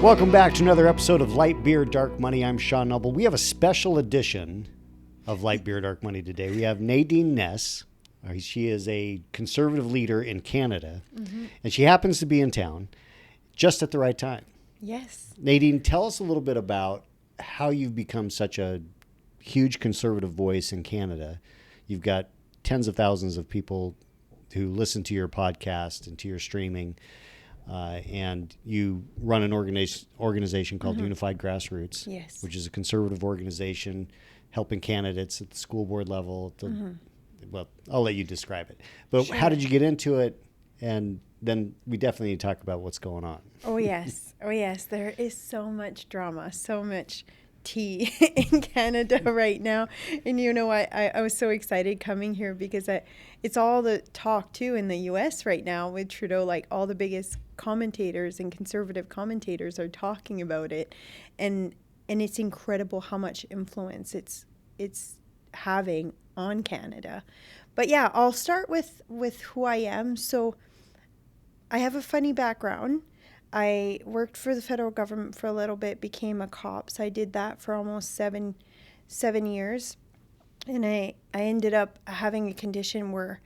Welcome back to another episode of Light Beer, Dark Money. I'm Sean Noble. We have a special edition of Light Beer, Dark Money today. We have Nadine Ness. She is a conservative leader in Canada, and she happens to be in town just at the right time. Yes. Nadine, tell us a little bit about how you've become such a huge conservative voice in Canada. You've got tens of thousands of people who listen to your podcast and to your streaming. And you run an organization called Unified Grassroots, Yes. which is a conservative organization helping candidates at the school board level. Well, I'll let you describe it. But Sure. How did you get into it? And then we definitely need to talk about what's going on. Oh, yes. Oh, yes. There is so much drama, so much tea in Canada right now. And you know, I was so excited coming here because it's all the talk, too, in the U.S. right now with Trudeau. Like, all the biggest commentators and conservative commentators are talking about it. And it's incredible how much influence it's having on Canada. But, yeah, I'll start with who I am. So I have a funny background. I worked for the federal government for a little bit, became a cop. So I did that for almost seven years. And I ended up having a condition where,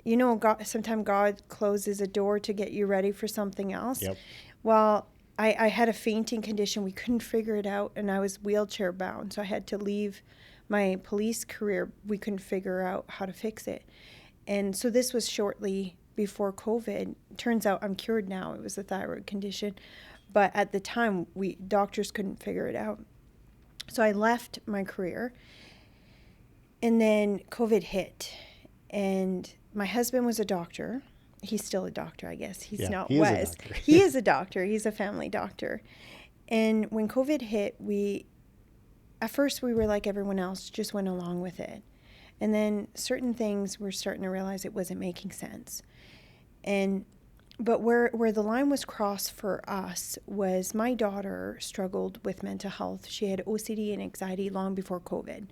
you know, sometimes God closes a door to get you ready for something else. Yep. Well, I had a fainting condition. We couldn't figure it out, and I was wheelchair bound. So I had to leave my police career. We couldn't figure out how to fix it. And so this was shortly before COVID. Turns out I'm cured now. It was a thyroid condition. But at the time, doctors couldn't figure it out. So I left my career. And then COVID hit. And my husband was a doctor. He's still a doctor, I guess. He is a doctor. He's a family doctor. And when COVID hit, at first we were like everyone else, just went along with it. And then certain things we're starting to realize it wasn't making sense. But where the line was crossed for us was my daughter struggled with mental health. She had OCD and anxiety long before COVID.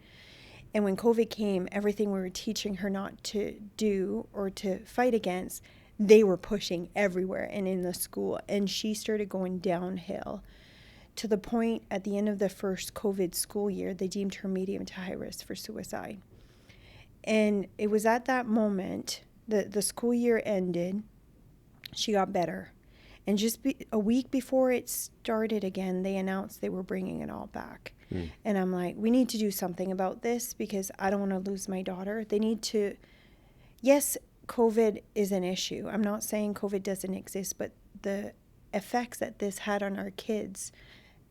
And when COVID came, everything we were teaching her not to do or to fight against, they were pushing everywhere and in the school. And she started going downhill to the point at the end of the first COVID school year, they deemed her medium to high risk for suicide. And it was at that moment that the school year ended, she got better. And just a week before it started again, they announced they were bringing it all back. And I'm like, we need to do something about this because I don't want to lose my daughter. They need to, yes, COVID is an issue. I'm not saying COVID doesn't exist, but the effects that this had on our kids,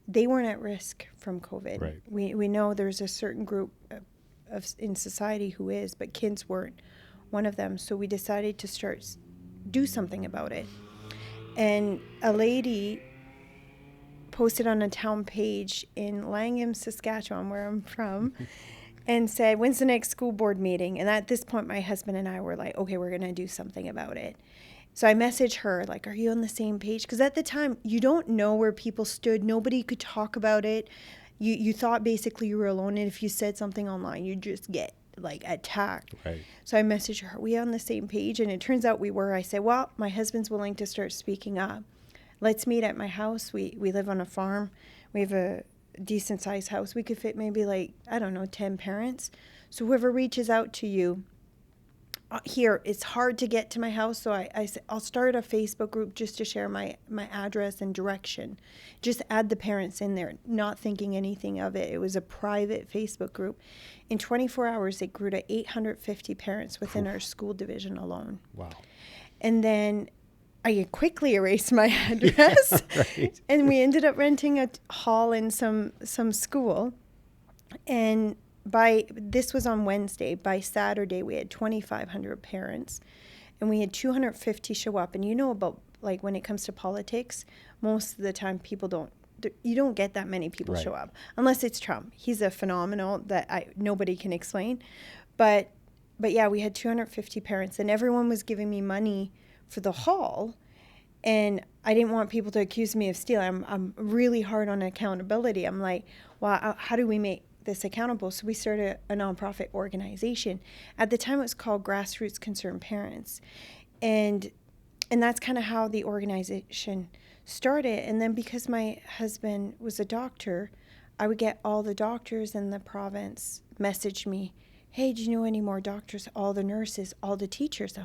they weren't at risk from COVID. Right. We know there's a certain group in society who is, but kids weren't one of them. So we decided to do something about it. And a lady posted on a town page in Langham, Saskatchewan, where I'm from, and said, when's the next school board meeting? And at this point, my husband and I were like, okay, we're going to do something about it. So I messaged her, like, are you on the same page? Because at the time, you don't know where people stood. Nobody could talk about it. You thought basically you were alone. And if you said something online, you just get, like, attacked. Right. So I messaged her, are we on the same page? And it turns out we were. I said, well, my husband's willing to start speaking up. Let's meet at my house. We live on a farm. We have a decent sized house. We could fit maybe 10 parents. So whoever reaches out to you here, it's hard to get to my house. So I said, I'll start a Facebook group just to share my address and direction. Just add the parents in there, not thinking anything of it. It was a private Facebook group. In 24 hours, it grew to 850 parents within our school division alone. Wow. And then I quickly erased my address, right. And we ended up renting a hall in some school. And this was on Wednesday. By Saturday, we had 2,500 parents, and we had 250 show up. And you know about, like, when it comes to politics, most of the time you don't get that many people right. show up unless it's Trump. He's a phenomenal that nobody can explain. But yeah, we had 250 parents, and everyone was giving me money for the hall, and I didn't want people to accuse me of stealing. I'm really hard on accountability. I'm like, well, how do we make this accountable? So we started a nonprofit organization. At the time, it was called Grassroots Concerned Parents, and that's kind of how the organization start it. And then because my husband was a doctor, I would get all the doctors in the province message me, hey, do you know any more doctors? All the nurses, all the teachers.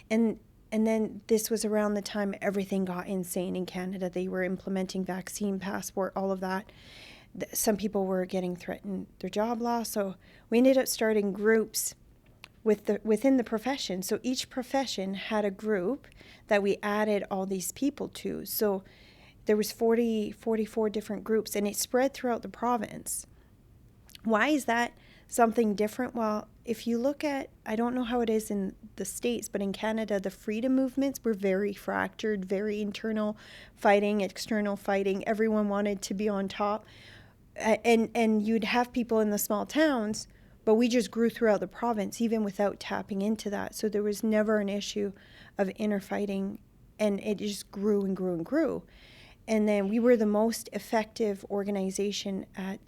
And then this was around the time everything got insane in Canada. They were implementing vaccine passport, all of that. Some people were getting threatened their job loss. So we ended up starting groups within the profession. So each profession had a group that we added all these people to. So there was 44 different groups, and it spread throughout the province. Why is that something different? Well, if you look at, I don't know how it is in the States, but in Canada, the freedom movements were very fractured, very internal fighting, external fighting. Everyone wanted to be on top. And you'd have people in the small towns, but we just grew throughout the province, even without tapping into that. So there was never an issue of inner fighting, and it just grew and grew and grew. And then we were the most effective organization at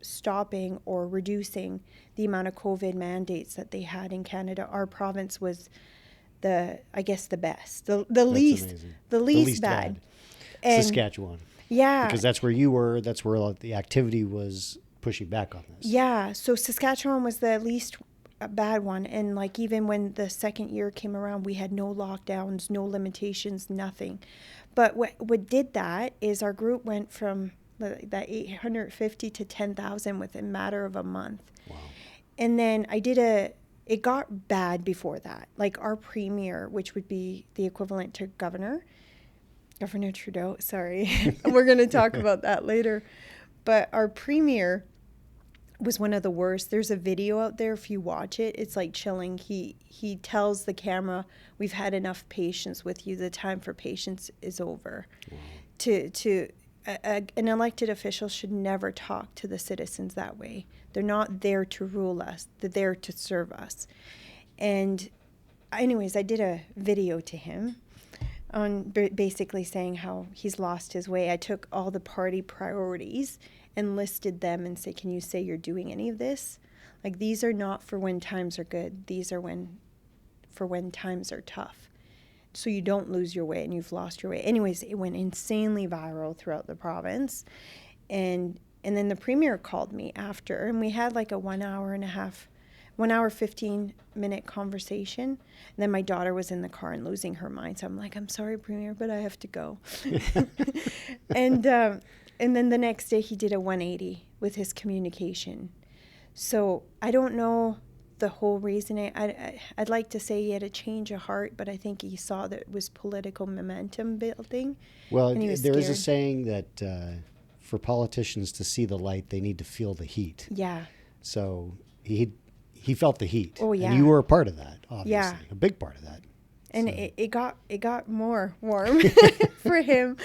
stopping or reducing the amount of COVID mandates that they had in Canada. Our province was the best, the least bad. And Saskatchewan. Yeah. Because that's where you were, that's where the activity was pushing back on this. Yeah, so Saskatchewan was the least bad one. And like even when the second year came around, we had no lockdowns, no limitations, nothing. But what did that is our group went from that 850 to 10,000 within a matter of a month. Wow. And then it got bad before that. Like our premier, which would be the equivalent to Governor Trudeau, sorry. We're going to talk about that later. But our premier was one of the worst. There's a video out there. If you watch it, it's like chilling. He tells the camera, we've had enough patience with you. The time for patience is over. Wow. An elected official should never talk to the citizens that way. They're not there to rule us. They're there to serve us. And anyways, I did a video to him on basically saying how he's lost his way. I took all the party priorities and listed them and say, can you say you're doing any of this? Like, these are not for when times are good. These are for when times are tough. So you don't lose your way and you've lost your way. Anyways, it went insanely viral throughout the province. And then the premier called me after, and we had like a 1 hour, 15-minute conversation. And then my daughter was in the car and losing her mind. So I'm like, I'm sorry, Premier, but I have to go. And then the next day he did a 180 with his communication. So I don't know the whole reason. I'd like to say he had a change of heart, but I think he saw that it was political momentum building. Well, there is a saying that for politicians to see the light, they need to feel the heat. Yeah. So he felt the heat. Oh, yeah. And you were a part of that, obviously. Yeah. A big part of that. And so. it got more warm for him.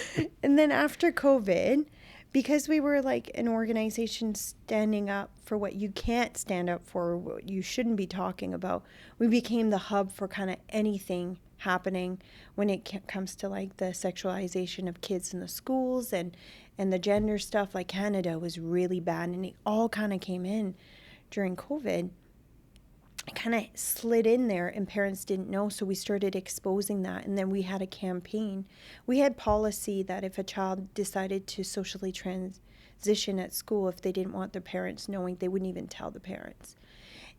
And then after COVID, because we were like an organization standing up for what you can't stand up for, what you shouldn't be talking about, we became the hub for kind of anything happening when it comes to like the sexualization of kids in the schools and the gender stuff. Like Canada was really bad, and it all kind of came in during COVID. It kind of slid in there and parents didn't know, so we started exposing that. And then we had a campaign. We had policy that if a child decided to socially transition at school, if they didn't want their parents knowing, they wouldn't even tell the parents.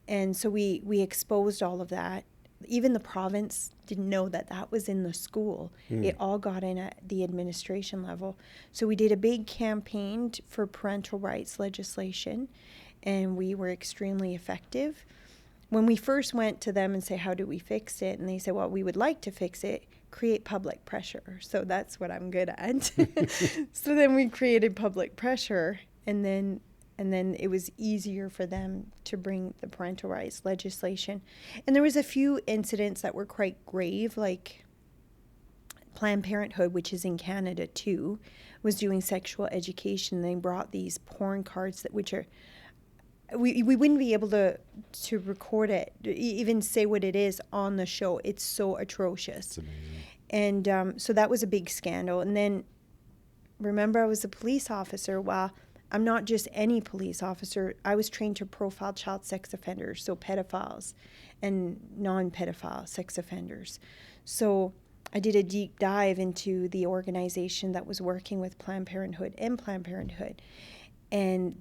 And so we exposed all of that. Even the province didn't know that was in the school. It all got in at the administration level. So we did a big campaign for parental rights legislation, and we were extremely effective. When we first went to them and say, how do we fix it? And they said, well, we would like to fix it, create public pressure. So that's what I'm good at. So then we created public pressure, and then it was easier for them to bring the parental rights legislation. And there was a few incidents that were quite grave, like Planned Parenthood, which is in Canada too, was doing sexual education. They brought these porn cards which are, we wouldn't be able to record it, even say what it is on the show. It's so atrocious. It's amazing. And so that was a big scandal. And then, remember, I was a police officer. Well, I'm not just any police officer. I was trained to profile child sex offenders, so pedophiles and non-pedophile sex offenders. So I did a deep dive into the organization that was working with Planned Parenthood, and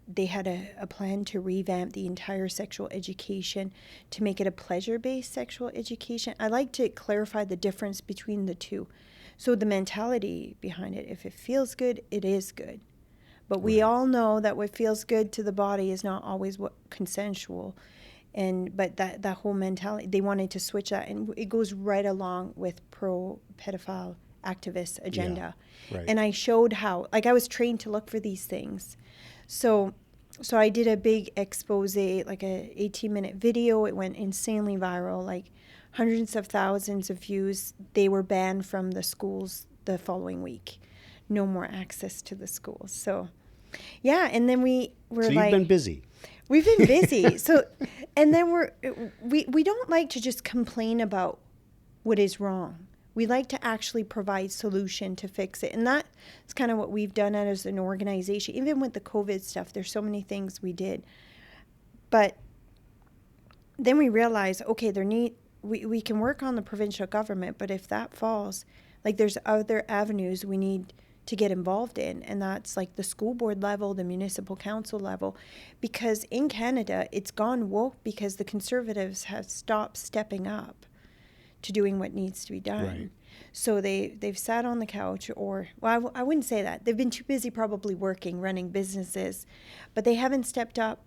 they had a plan to revamp the entire sexual education to make it a pleasure-based sexual education. I like to clarify the difference between the two. So the mentality behind it, if it feels good, it is good. But we all know that what feels good to the body is not always what consensual. But that whole mentality, they wanted to switch that, and it goes right along with pro-pedophile activist agenda. Yeah, right. And I showed how, like, I was trained to look for these things. So I did a big expose, like a 18-minute video. It went insanely viral, like hundreds of thousands of views. They were banned from the schools the following week. No more access to the schools. So, yeah, and then we were so like... you've been busy. We've been busy. And then we don't like to just complain about what is wrong. We like to actually provide solution to fix it. And that's kind of what we've done as an organization. Even with the COVID stuff, there's so many things we did. But then we realized, okay, we can work on the provincial government, but if that falls, like, there's other avenues we need to get involved in, and that's like the school board level, the municipal council level, because in Canada it's gone woke because the Conservatives have stopped stepping up to doing what needs to be done. Right. So they've sat on the couch, or, well, I wouldn't say that. They've been too busy probably working, running businesses, but they haven't stepped up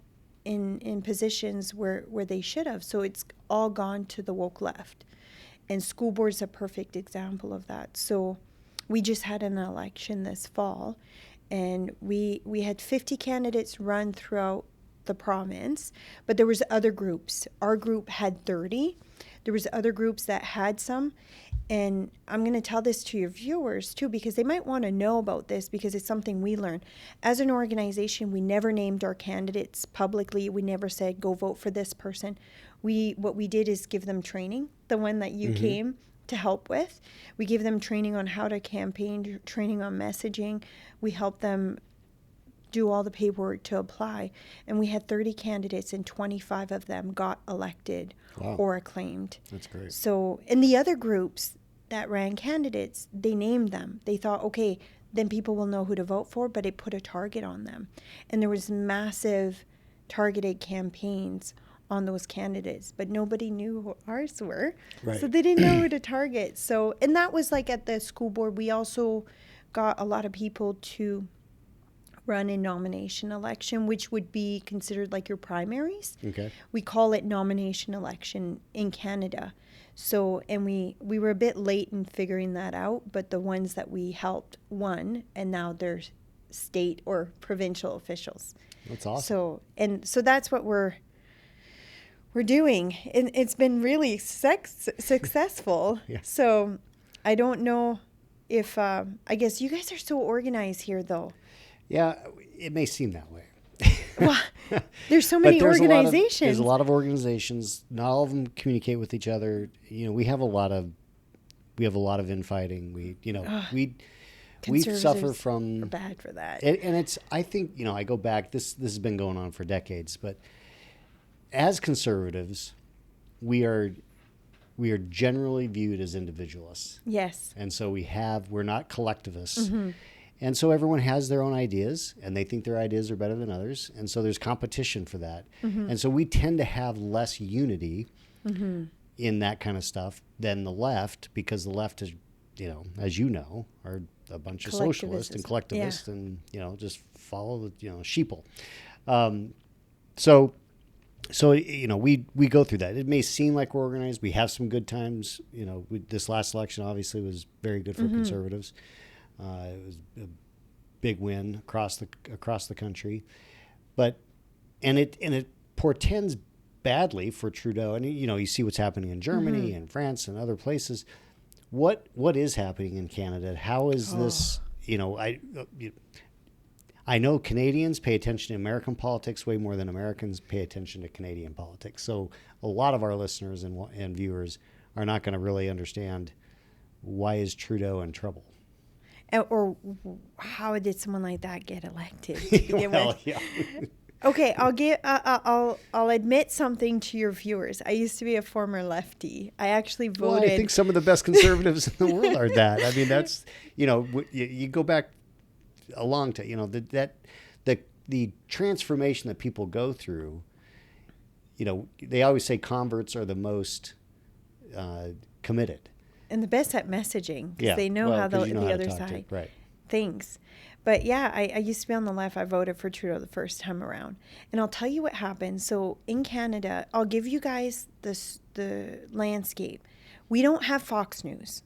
in positions where they should have. So it's all gone to the woke left. And school board's a perfect example of that. So we just had an election this fall, and we had 50 candidates run throughout the province, but there was other groups. Our group had 30. There was other groups that had some, and I'm going to tell this to your viewers too, because they might want to know about this, because it's something we learned. As an organization, we never named our candidates publicly. We never said, go vote for this person. What we did is give them training, the one that you came to help with. We give them training on how to campaign, training on messaging. We help them do all the paperwork to apply. And we had 30 candidates, and 25 of them got elected or acclaimed. That's great. So in the other groups that ran candidates, they named them. They thought, okay, then people will know who to vote for, but it put a target on them. And there was massive targeted campaigns on those candidates, but nobody knew who ours were. Right. So they didn't know who to target. So, and that was like at the school board. We also got a lot of people to run a nomination election, which would be considered like your primaries. Okay. We call it nomination election in Canada. So, and we were a bit late in figuring that out, but the ones that we helped won, and now they're state or provincial officials. That's awesome. So that's what we're doing, and it's been really successful. Yeah. So I don't know if I guess you guys are so organized here, though. Yeah, it may seem that way. Well, there's so many organizations. There's a lot of organizations. Not all of them communicate with each other. You know, we have a lot of infighting. We suffer from. Are bad for that. And it's, I think, I go back. This has been going on for decades, but as conservatives, we are generally viewed as individualists. Yes. And so we're not collectivists. Mm-hmm. And so everyone has their own ideas, and they think their ideas are better than others. And so there's competition for that. Mm-hmm. And so we tend to have less unity in that kind of stuff than the left, because the left is, as you know, are a bunch of socialists and collectivists, and, just follow the, sheeple. So we go through that. It may seem like we're organized. We have some good times. This last election obviously was very good for conservatives. It was a big win across the country, but it portends badly for Trudeau. And you see what's happening in Germany and France and other places. What is happening in Canada? How is this? I know Canadians pay attention to American politics way more than Americans pay attention to Canadian politics. So a lot of our listeners and viewers are not going to really understand, why is Trudeau in trouble? Or how did someone like that get elected? Well, yeah. Okay, I'll admit something to your viewers. I used to be a former lefty. I actually voted. Well, I think some of the best conservatives in the world are that. I mean, that's, you go back a long time, the transformation that people go through, they always say converts are the most committed. And the best at messaging, because they know how the other side thinks. But yeah, I used to be on the left. I voted for Trudeau the first time around. And I'll tell you what happened. So in Canada, I'll give you guys the landscape. We don't have Fox News.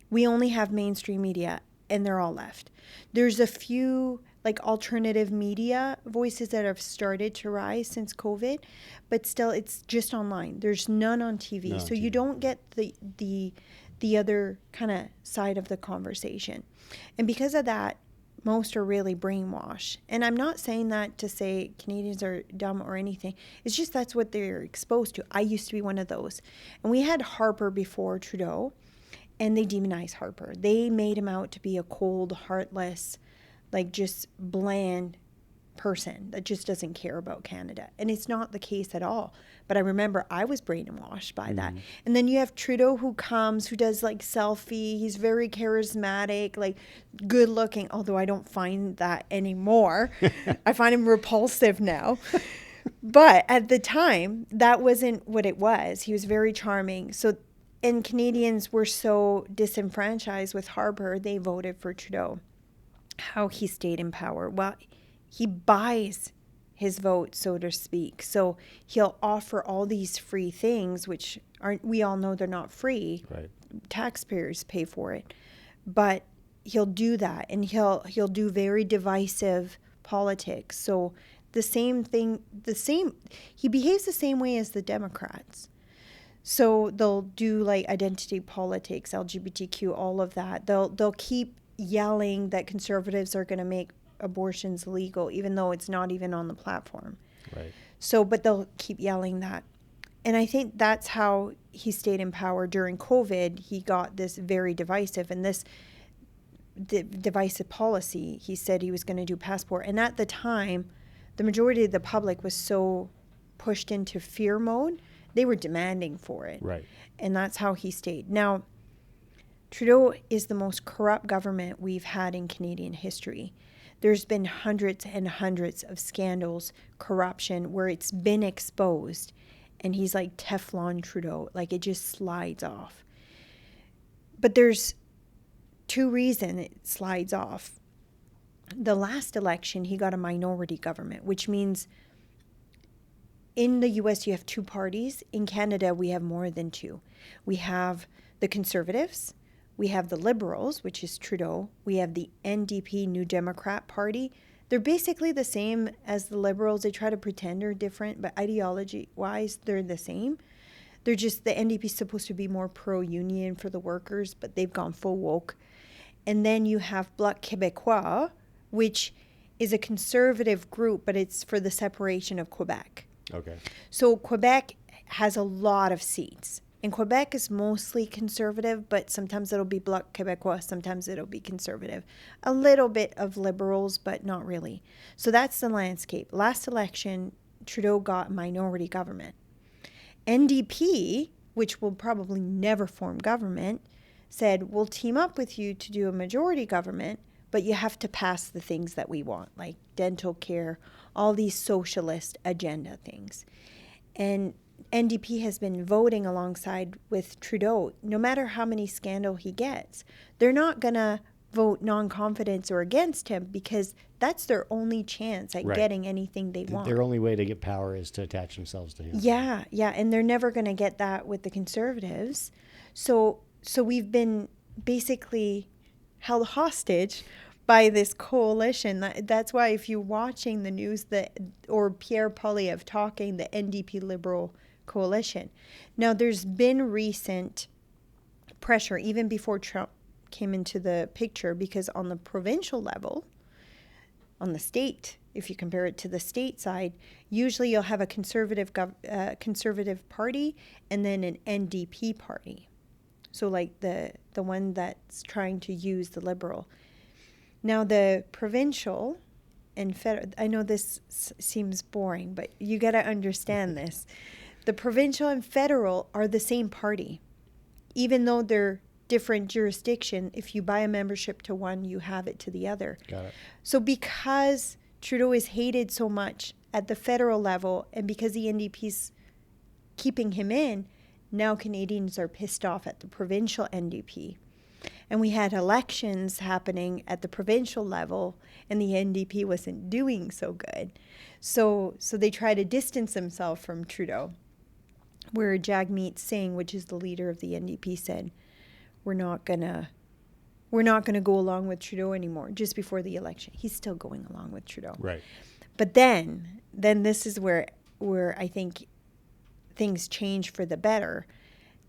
We only have mainstream media, and they're all left. There's a few like alternative media voices that have started to rise since COVID, but still it's just online. There's none on TV. So you don't get the other kind of side of the conversation. And because of that, most are really brainwashed. And I'm not saying that to say Canadians are dumb or anything. It's just that's what they're exposed to. I used to be one of those. And we had Harper before Trudeau, and they demonized Harper. They made him out to be a cold, heartless, like just bland person that just doesn't care about Canada. And it's not the case at all. But I remember I was brainwashed by that. And then you have Trudeau who does like selfie. He's very charismatic, like good looking, although I don't find that anymore. I find him repulsive now. But at the time, that wasn't what it was. He was very charming. And Canadians were so disenfranchised with Harper, they voted for Trudeau. How he stayed in power? Well, he buys his vote, so to speak. So he'll offer all these free things, which we all know they're not free. Right. Taxpayers pay for it. But he'll do that, and he'll do very divisive politics. So he behaves the same way as the Democrats. So they'll do like identity politics, LGBTQ, all of that. They'll keep yelling that conservatives are going to make abortions legal, even though it's not even on the platform. Right. So, but they'll keep yelling that. And I think that's how he stayed in power during COVID. He got this very divisive, and this divisive policy, he said he was going to do passport. And at the time, the majority of the public was so pushed into fear mode, they were demanding for it. Right. And that's how he stayed. Now, Trudeau is the most corrupt government we've had in Canadian history. There's been hundreds and hundreds of scandals, corruption, where it's been exposed. And he's like Teflon Trudeau, like it just slides off. But there's two reasons it slides off. The last election, he got a minority government, which means in the U.S. you have two parties. In Canada, we have more than two. We have the Conservatives. We have the Liberals, which is Trudeau. We have the NDP, New Democrat Party. They're basically the same as the Liberals. They try to pretend they're different, but ideology-wise, they're the same. They're just, the NDP is supposed to be more pro-union for the workers, but they've gone full woke. And then you have Bloc Québécois, which is a conservative group, but it's for the separation of Quebec. Okay. So Quebec has a lot of seats. And Quebec is mostly conservative, but sometimes it'll be Bloc Québécois, sometimes it'll be conservative. A little bit of liberals, but not really. So that's the landscape. Last election, Trudeau got minority government. NDP, which will probably never form government, said, we'll team up with you to do a majority government, but you have to pass the things that we want, like dental care, all these socialist agenda things. And NDP has been voting alongside with Trudeau, no matter how many scandal he gets. They're not going to vote non-confidence or against him because that's their only chance at getting anything they want. Their only way to get power is to attach themselves to him. Yeah, and they're never going to get that with the Conservatives. So we've been basically held hostage by this coalition. That's why if you're watching the news or Pierre Poilievre talking, the NDP Liberal coalition. Now, there's been recent pressure, even before Trump came into the picture, because on the provincial level, on the state, if you compare it to the state side, usually you'll have a conservative party and then an NDP party. So like the one that's trying to use the Liberal. Now, the provincial and federal, I know this seems boring, but you got to understand this. The provincial and federal are the same party. Even though they're different jurisdiction, if you buy a membership to one, you have it to the other. Got it. So because Trudeau is hated so much at the federal level, and because the NDP's keeping him in, now Canadians are pissed off at the provincial NDP. And we had elections happening at the provincial level, and the NDP wasn't doing so good. So they try to distance themselves from Trudeau. Where Jagmeet Singh, which is the leader of the NDP, said, we're not gonna go along with Trudeau anymore. Just before the election, he's still going along with Trudeau. Right. But then this is where I think things change for the better.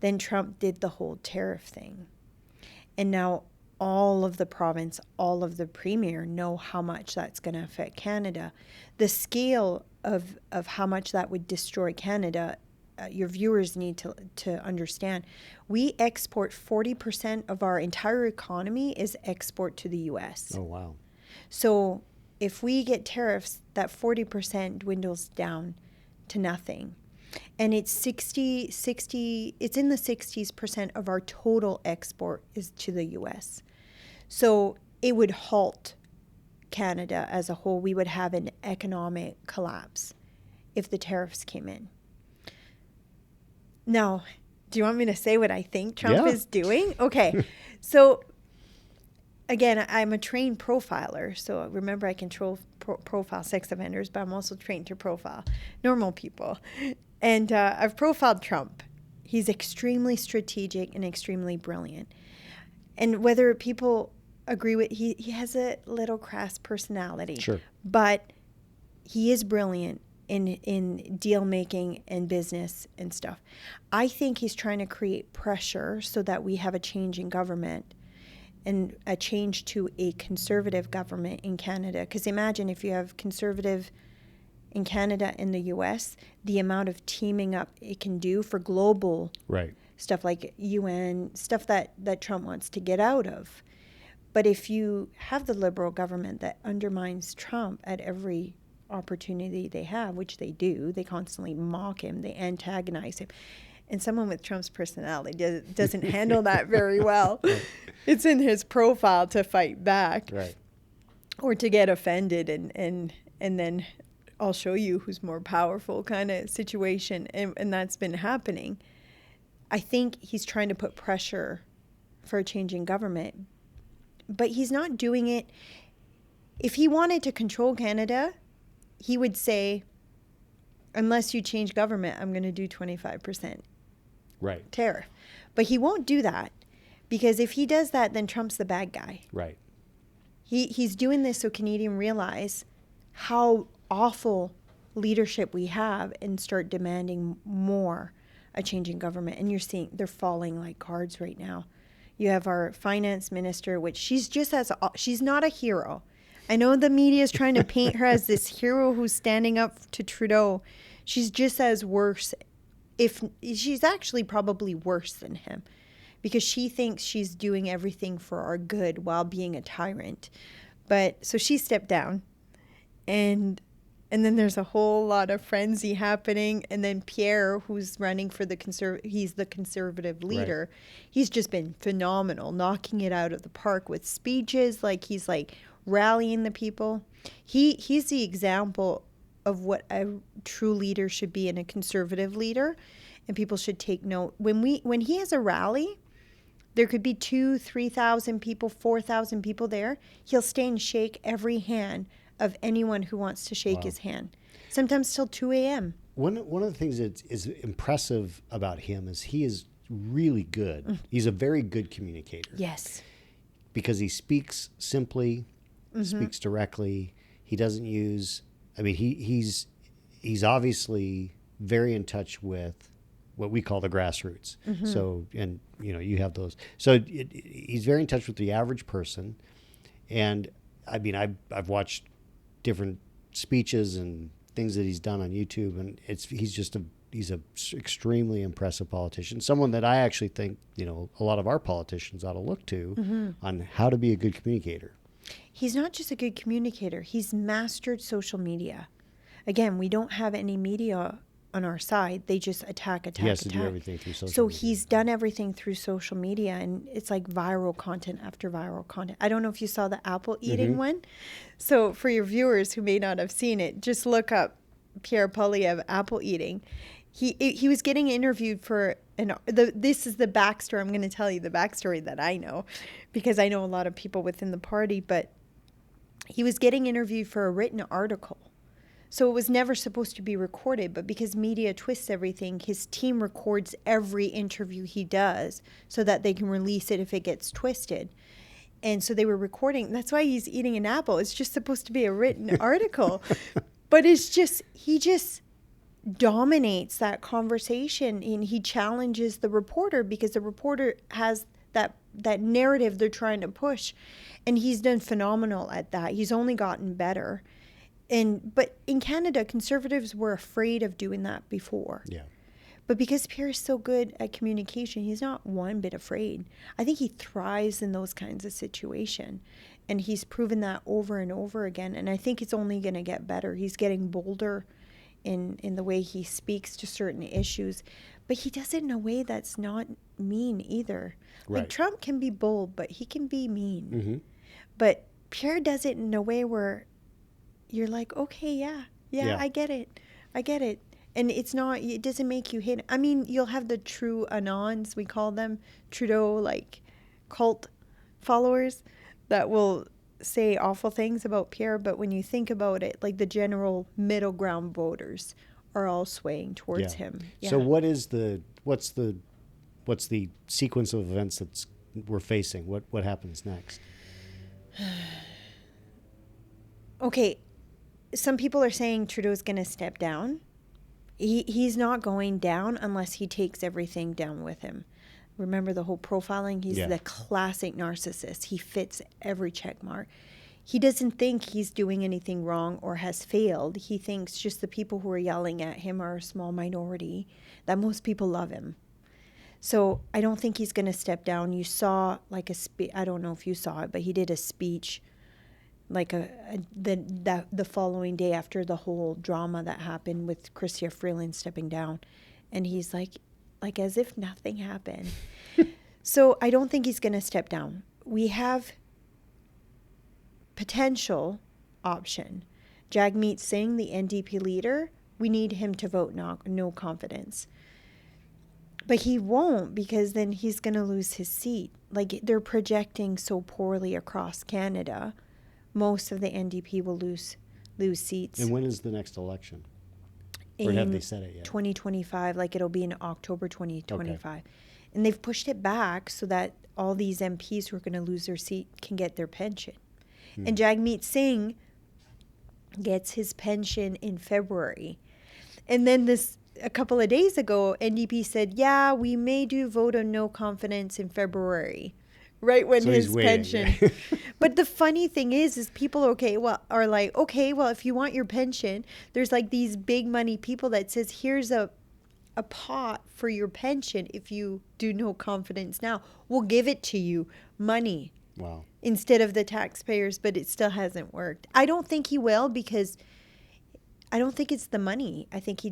Then Trump did the whole tariff thing, and now all of the province, all of the premier know how much that's going to affect Canada. The scale of how much that would destroy Canada. Your viewers need to understand. We export 40% of our entire economy is export to the U.S. Oh, wow. So if we get tariffs, that 40% dwindles down to nothing. And it's 60, it's in the 60% of our total export is to the U.S. So it would halt Canada as a whole. We would have an economic collapse if the tariffs came in. Now, do you want me to say what I think Trump is doing? Okay. So, again, I'm a trained profiler. So, remember, I can profile sex offenders, but I'm also trained to profile normal people. And I've profiled Trump. He's extremely strategic and extremely brilliant. And whether people agree with, he has a little crass personality. Sure. But he is brilliant in deal making and business and stuff. I think he's trying to create pressure so that we have a change in government and a change to a conservative government in Canada. Because imagine if you have conservative in Canada and the US, the amount of teaming up it can do for global stuff like UN, stuff that Trump wants to get out of. But if you have the Liberal government that undermines Trump at every opportunity they have, which they do, they constantly mock him, they antagonize him, and someone with Trump's personality doesn't handle that very well. It's in his profile to fight back, or to get offended and then I'll show you who's more powerful kind of situation, and that's been happening. I think he's trying to put pressure for a change in government, but he's not doing it. If he wanted to control Canada, he would say, unless you change government, I'm going to do 25% tariff. But he won't do that, because if he does that, then Trump's the bad guy. Right. He's doing this so Canadians realize how awful leadership we have and start demanding more a change in government. And you're seeing they're falling like cards right now. You have our finance minister, which she's not a hero. I know the media is trying to paint her as this hero who's standing up to Trudeau. She's just as worse. If she's actually probably worse than him, because she thinks she's doing everything for our good while being a tyrant. But so she stepped down, and then there's a whole lot of frenzy happening. And then Pierre, who's running for he's the conservative leader. He's just been phenomenal, knocking it out of the park with speeches. He's rallying the people. He's the example of what a true leader should be and a conservative leader, and people should take note. When he has a rally, there could be 2,000, 3,000 people, 4,000 people there. He'll stay and shake every hand of anyone who wants to shake his hand, sometimes till 2 a.m. One of the things that is impressive about him is he is really good. He's a very good communicator. Yes. Because he speaks simply, speaks directly. He doesn't use, he's obviously very in touch with what we call the grassroots. So, and you have those. So he's very in touch with the average person. And I've watched different speeches and things that he's done on YouTube, and he's a extremely impressive politician. Someone that I actually think, a lot of our politicians ought to look to on how to be a good communicator. He's not just a good communicator. He's mastered social media. Again, we don't have any media on our side. They just attack. He has to do everything through social So media. he's done everything through social media, and it's like viral content after viral content. I don't know if you saw the apple eating one. So for your viewers who may not have seen it, just look up Pierre Poilievre apple eating. He was getting interviewed for this is the backstory. I'm going to tell you the backstory that I know, because I know a lot of people within the party, but he was getting interviewed for a written article. So it was never supposed to be recorded, but because media twists everything, his team records every interview he does so that they can release it if it gets twisted. And so they were recording. That's why he's eating an apple. It's just supposed to be a written article. But he just dominates that conversation, and he challenges the reporter because the reporter has that narrative they're trying to push. And he's done phenomenal at that. He's only gotten better. But in Canada, conservatives were afraid of doing that before. Yeah. But because Pierre is so good at communication, he's not one bit afraid. I think he thrives in those kinds of situations. And he's proven that over and over again. And I think it's only going to get better. He's getting bolder in the way he speaks to certain issues. But he does it in a way that's not mean either. Right. Like Trump can be bold, but he can be mean. Mm-hmm. But Pierre does it in a way where you're like, okay, yeah, I get it. And it doesn't make you hate. I mean, you'll have the true anons, we call them, Trudeau, like cult followers that will say awful things about Pierre. But when you think about it, like the general middle ground voters are all swaying towards him. Yeah. So what's the sequence of events that we're facing? What happens next? Okay. Some people are saying Trudeau's going to step down. He's not going down unless he takes everything down with him. Remember the whole profiling? He's the classic narcissist. He fits every check mark. He doesn't think he's doing anything wrong or has failed. He thinks just the people who are yelling at him are a small minority, that most people love him. So I don't think he's going to step down. You saw like I don't know if you saw it, but he did a speech like the following day after the whole drama that happened with Chrystia Freeland stepping down. And he's like as if nothing happened. So I don't think he's going to step down. We have potential option. Jagmeet Singh, the NDP leader, we need him to vote no confidence. But he won't, because then he's going to lose his seat. Like, they're projecting so poorly across Canada. Most of the NDP will lose seats. And when is the next election? Or have they said it yet? 2025, like it'll be in October 2025. Okay. And they've pushed it back so that all these MPs who are going to lose their seat can get their pension. And Jagmeet Singh gets his pension in February. And then a couple of days ago, NDP said, yeah, we may do vote of no confidence in February. Right when his pension. But the funny thing is people are like, okay, well, if you want your pension, there's like these big money people that says, here's a pot for your pension if you do no confidence now. We'll give it to you, money. Wow. Instead of the taxpayers, but it still hasn't worked. I don't think he will, because I don't think it's the money. I think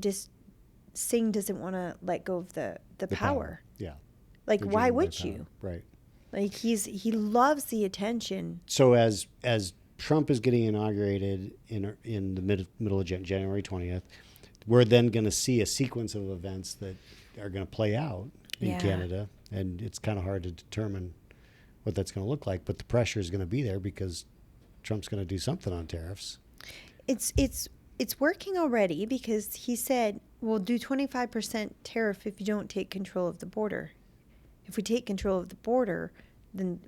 Singh doesn't want to let go of the power. Yeah. Like, why would you? Right. Like, he loves the attention. So as Trump is getting inaugurated in the middle of January 20th, we're then going to see a sequence of events that are going to play out in Canada, and it's kind of hard to determine what that's going to look like. But the pressure is going to be there because Trump's going to do something on tariffs. It's working already, because he said we'll do 25% tariff if you don't take control of the border. If we take control of the border, then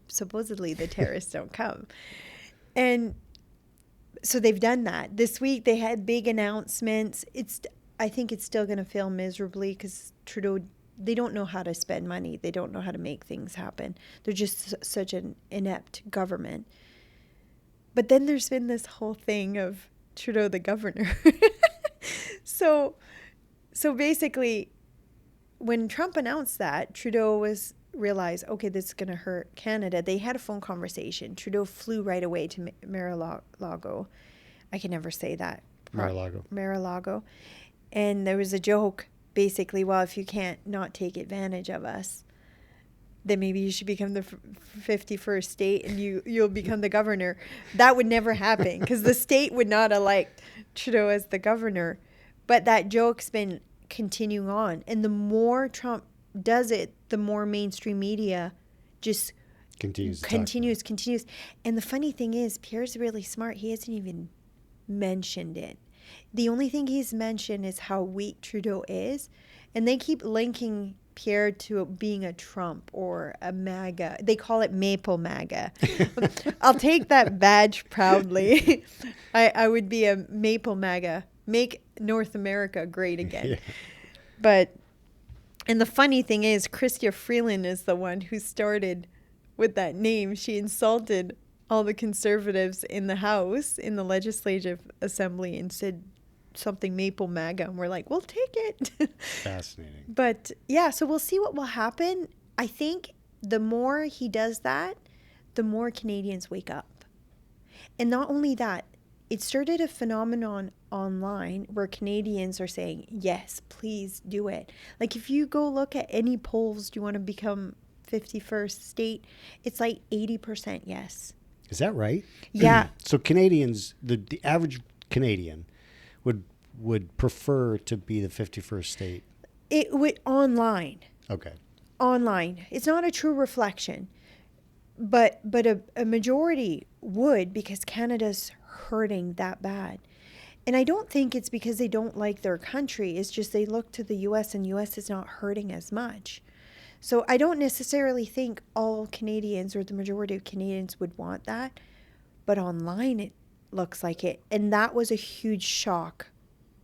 supposedly the terrorists don't come. And so they've done that. This week they had big announcements. I think it's still going to fail miserably, because Trudeau, they don't know how to spend money. They don't know how to make things happen. They're just such an inept government. But then there's been this whole thing of Trudeau the governor. So basically, when Trump announced that, Trudeau was realize, okay, this is going to hurt Canada, they had a phone conversation. Trudeau flew right away to Mar-a-Lago. I can never say that. Mar-a-Lago. And there was a joke, basically, well, if you can't not take advantage of us, then maybe you should become the 51st state and you'll become the governor. That would never happen because the state would not elect Trudeau as the governor. But that joke's been continuing on. And the more Trump does it, the more mainstream media just continues. And the funny thing is, Pierre's really smart. He hasn't even mentioned it. The only thing he's mentioned is how weak Trudeau is. And they keep linking Pierre to being a Trump or a MAGA. They call it Maple MAGA. I'll take that badge proudly. I would be a Maple MAGA. Make North America great again. Yeah. But, and the funny thing is, Chrystia Freeland is the one who started with that name. She insulted all the conservatives in the House, in the Legislative Assembly, and said something Maple MAGA, and we're like, we'll take it. Fascinating. But yeah, so we'll see what will happen. I think the more he does that, the more Canadians wake up. And not only that, it started a phenomenon online where Canadians are saying, yes, please do it. Like if you go look at any polls, do you want to become 51st state? It's like 80% yes. Is that right? Yeah. So Canadians, the average Canadian would prefer to be the 51st state? It would online. Okay. Online. It's not a true reflection. But a majority would, because Canada's hurting that bad. And I don't think it's because they don't like their country. It's just they look to the U.S. and U.S. is not hurting as much. So I don't necessarily think all Canadians or the majority of Canadians would want that. But online it looks like it. And that was a huge shock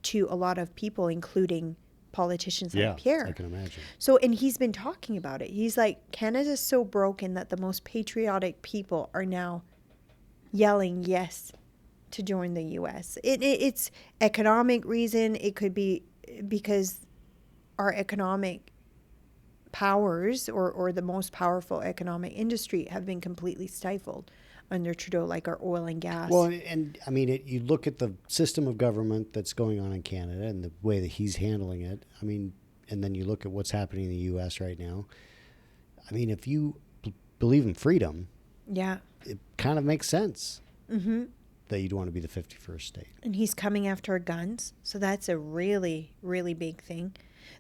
to a lot of people, including politicians like Pierre. I can imagine. So, and he's been talking about it. He's like, Canada's so broken that the most patriotic people are now yelling yes to join the U.S. It's economic reason. It could be because our economic powers or the most powerful economic industry have been completely stifled under Trudeau, like our oil and gas. Well, and I mean, you look at the system of government that's going on in Canada and the way that he's handling it. I mean, and then you look at what's happening in the U.S. right now. I mean, if you believe in freedom, it kind of makes sense that you'd want to be the 51st state. And he's coming after our guns, so that's a really, really big thing.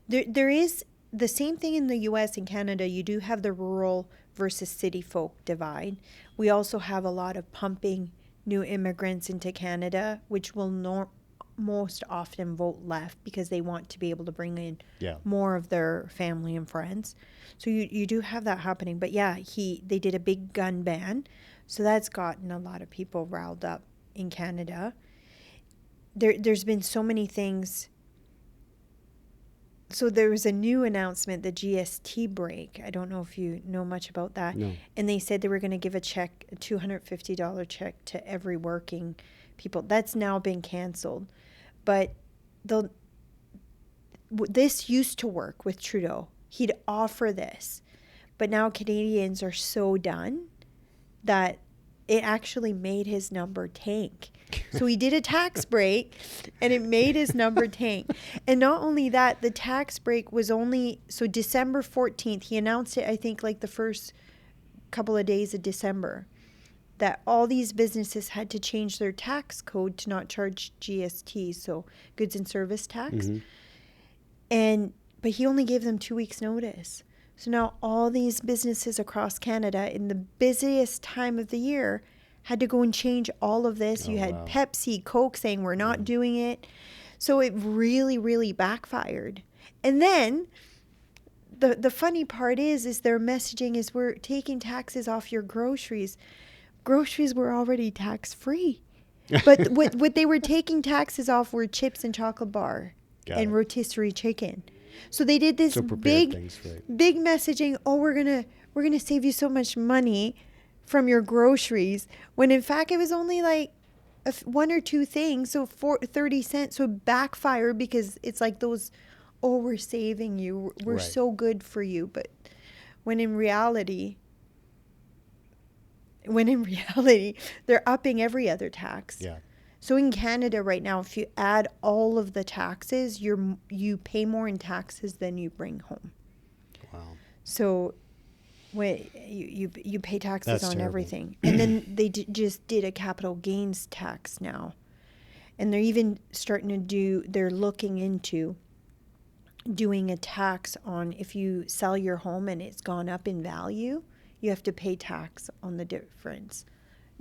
There is the same thing in the U.S. and Canada. You do have the rural versus city folk divide. We also have a lot of pumping new immigrants into Canada, which will most often vote left because they want to be able to bring in more of their family and friends. So you do have that happening. But yeah, they did a big gun ban. So that's gotten a lot of people riled up in Canada. There's been so many things. So there was a new announcement, the GST break. I don't know if you know much about that. No. And they said they were going to give a check, a $250 check to every working people. That's now been canceled. But this used to work with Trudeau. He'd offer this. But now Canadians are so done that it actually made his number tank. So he did a tax break and it made his number tank. And not only that, the tax break was only, so December 14th, he announced it, I think, like the first couple of days of December, that all these businesses had to change their tax code to not charge GST, so goods and service tax. But he only gave them 2 weeks notice. So now all these businesses across Canada in the busiest time of the year had to go and change all of this. You had Pepsi, Coke saying we're not doing it. So it really, really backfired. And then the funny part is their messaging is we're taking taxes off your groceries. Groceries were already tax-free. But what they were taking taxes off were chips and chocolate bar and rotisserie chicken. So they did this big messaging. Oh, we're gonna save you so much money from your groceries. When in fact it was only like one or two things. So 30 cents. So it backfired because it's like those. Oh, we're saving you. We're so good for you. But when in reality, they're upping every other tax. Yeah. So in Canada right now, if you add all of the taxes, you pay more in taxes than you bring home. Wow. So when you pay taxes That's on terrible. everything, and then they just did a capital gains tax now, and they're even they're looking into doing a tax on if you sell your home and it's gone up in value, you have to pay tax on the difference.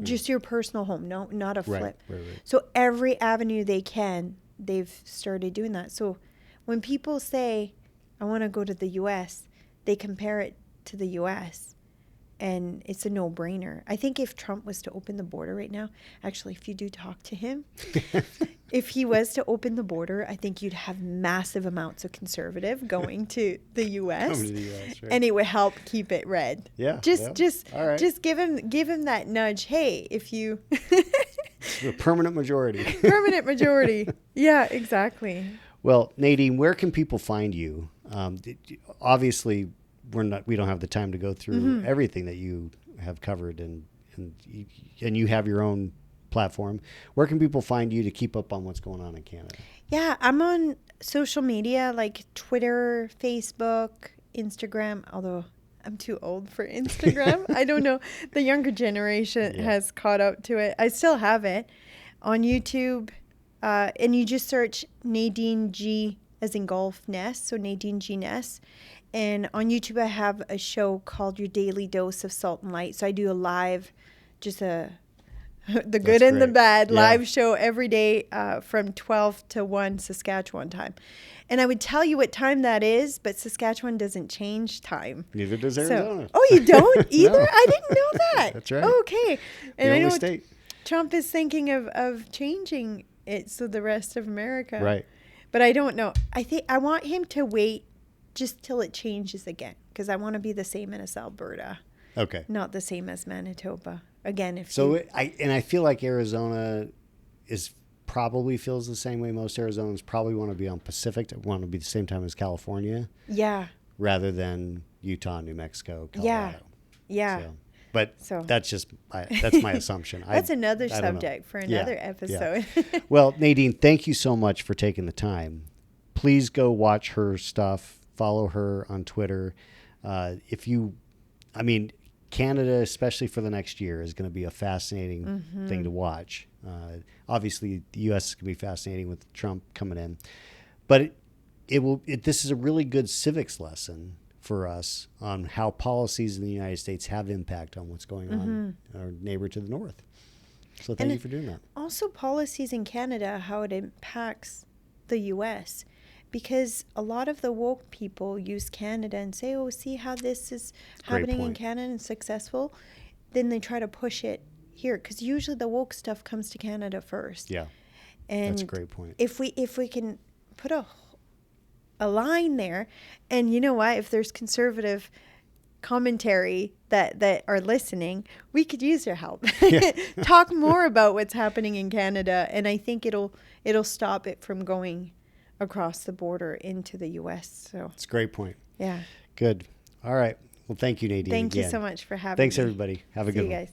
Just your personal home, not a flip. Right. So every avenue they've started doing that. So when people say, I want to go to the U.S., they compare it to the U.S., and it's a no-brainer. I think if Trump was to open the border right now, actually, if you do talk to him, if he was to open the border, I think you'd have massive amounts of conservative going to the U.S. Coming to the US, right. And it would help keep it red. Yeah. Just All right. just give him that nudge. Hey, if you A permanent majority. permanent majority. Yeah, exactly. Well, Nadine, where can people find you? Obviously, we don't have the time to go through everything that you have covered, and you have your own platform. Where can people find you to keep up on what's going on in Canada? Yeah, I'm on social media like Twitter, Facebook, Instagram, although I'm too old for Instagram. I don't know. The younger generation has caught up to it. I still have it on YouTube. And you just search Nadine G as in golf Ness. So Nadine G Ness. And on YouTube, I have a show called Your Daily Dose of Salt and Light. So I do a live, the good and the bad live show every day from 12 to 1 Saskatchewan time. And I would tell you what time that is, but Saskatchewan doesn't change time. Neither does Arizona. Oh, you don't either? No. I didn't know that. That's right. Oh, okay. And the I know only state. Trump is thinking of changing it so the rest of America. Right. But I don't know. I want him to wait just till it changes again, because I want to be the same as Alberta. Okay. Not the same as Manitoba. Again, I feel like Arizona probably feels the same way. Most Arizonans probably want to be on Pacific, want to be the same time as California. Yeah. Rather than Utah, New Mexico, Colorado. Yeah. That's just that's my assumption. That's another subject for another episode. Yeah. Well, Nadine, thank you so much for taking the time. Please go watch her stuff. Follow her on Twitter. Canada, especially for the next year, is going to be a fascinating thing to watch. Obviously, the U.S. is going to be fascinating with Trump coming in. But this is a really good civics lesson for us on how policies in the United States have impact on what's going on in our neighbor to the north. So thank you for doing that. Also policies in Canada, how it impacts the U.S., because a lot of the woke people use Canada and say, oh, see how this is happening in Canada and successful. Then they try to push it here, because usually the woke stuff comes to Canada first. Yeah, and that's a great point. If we can put a line there, and you know what, if there's conservative commentary that are listening, we could use your help. Talk more about what's happening in Canada, and I think it'll stop it from going across the border into the U.S. So it's a great point. Yeah. Good. All right. Well, thank you, Nadine. Thank you so much for having me. Thanks, everybody. Have a good one. See you guys.